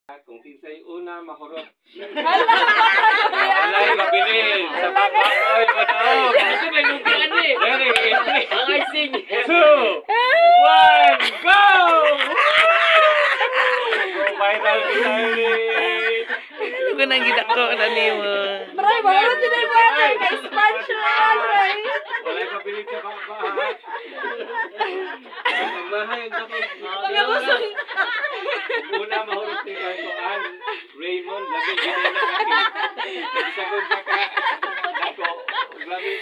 Kung kinsay una, mahurot. Alay, mabilis. Sa baba, oy, madaog. Ito may lugaan eh. Ready, Ang icing. 2, 1, go! Go viral, Vitali. Ano ko nang ginako na niyo? Maray, wala din ay mga expansion maray. Walay mabilis sa baba, ha? Magmahay ang kapag. Kung una, mahurot ni Kantoan. Raymond, labi, ginay na kaki. Nagsagod ka ka. Ako, labi.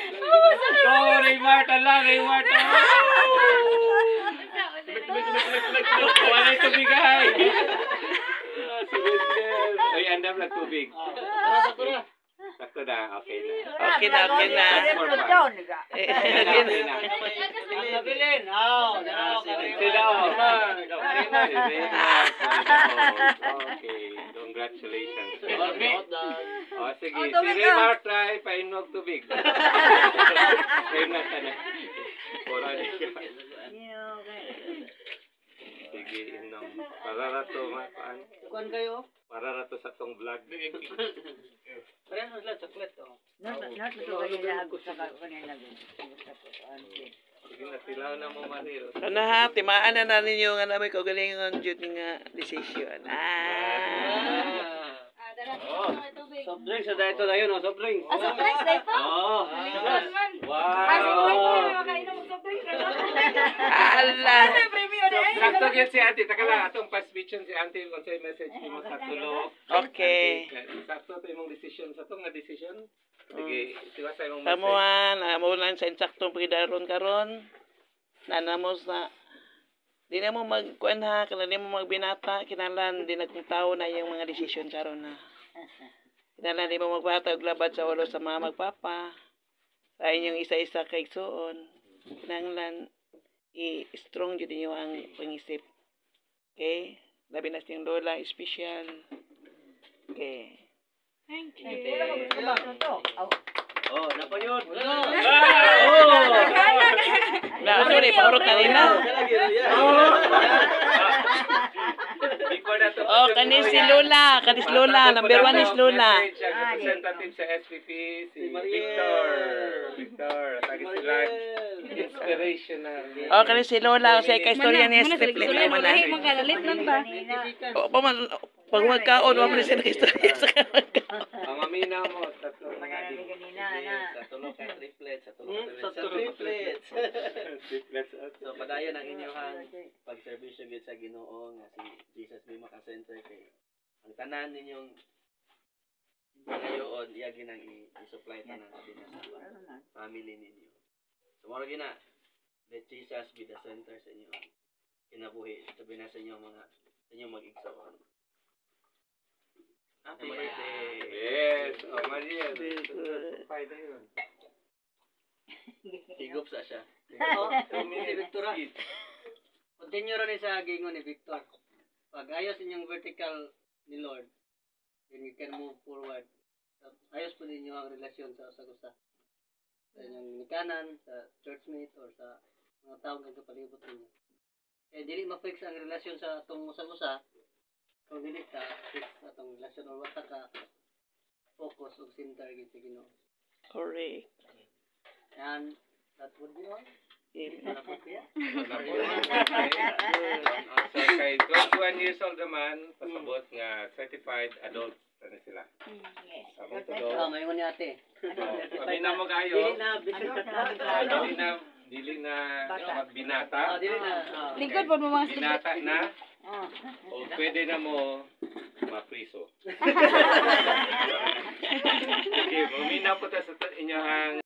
Go, Raymart, ala, Raymart. Walay tubigay. Ay, andam na tubig. Sakto na, okay na. Okay na, okay na. Nabilin. Oh, Sila, okay, congratulations. Oh, sige, si Raymart try, painog tubig. Same na sana. Pura di ka. Sige, inom. Para rato, mapaan. Kuan kayo? Para rato sa tong vlog. Parehas lang chocolate oh. Sige na, tilaw na mo, Maril. Ano ha, timaan na ninyo nga namin kaugalingon jud nga decision. Soft drinks sa dito na yun oh, soft drinks. Soft drinks dito? Oo. Wow! Ala. Sakto yun si Auntie. Taka lang, atong pa-speech si Auntie kung sa'yo message mo sa tulo. Okay. Sakto ito yung decision. Sa itong nga decision. Sige, siwa sa yung message. Kamuan, amulan sa insaktong pagdaron karon. Nanamos na di na mo magkuan ha, kana di mo magbinata, kinalan di na kung tao na yung mga desisyon karon na. Kinalan di mo magbata og labad sa ulo sa mga magpapa. Sa inyong isa-isa kay igsuon. Kinahanglan i-strong jud niyo ang pangisip. Okay? Labi na siyang lola, special. Okay. Thank you. Oh, napa yun? Wala, sorry, paurot na nila. Oh, kanis si Lola. Kanis Lola. Number 1 is Lola. Representative sa SPP, si Victor. Victor, tagi sila. Inspirational. Oh, kanis si Lola. Kasi ka-istorya niya strip lit naman na. Magalit lang ba? O, pag magkaon, wala mo na siya na-istorya sa kamagkaon. Ang mamina mo, tatlo na nga din. Sa tulog kay triplets, sa tulog sa triplets. So padayon ang inyong pagserbisyo gid sa Ginoo nga si Jesus Bima ka Center kay ang tanan ninyong ngayon iya ginang i-supply tanan din sa family ninyo. So moro gina, let Jesus be the center sa inyo kinabuhi sabi na sa inyo mga sa inyo mag-igsoon. Happy birthday! Yes! Oh, Maria. Very good. Pwede yun. Higop sa siya. Si Victor. Continue rin sa gingon ni Victor. Pag ayos inyong vertical ni Lord, then you can move forward. Ayos po ninyo ang relasyon sa usa-usa. Sa inyong nikanan, sa churchmate, or sa mga taong nagkapalibot ninyo. Kaya dili ma-fix ang relasyon sa itong usa-usa, kung dili ka fix sa itong relasyon or wata ka focus o center gid sa Ginoo. Correct. And that would be all. So, kay 21 years old naman, pasabot nga certified adult na sila. Yes. Sabot Oh, mayon ni ate. Kami na mag-ayo. Dili na bisit Dili na magbinata. dili na. Lingkod po mo mga Binata na. O pwede na mo mapriso. Okay, mamina po ta sa inyong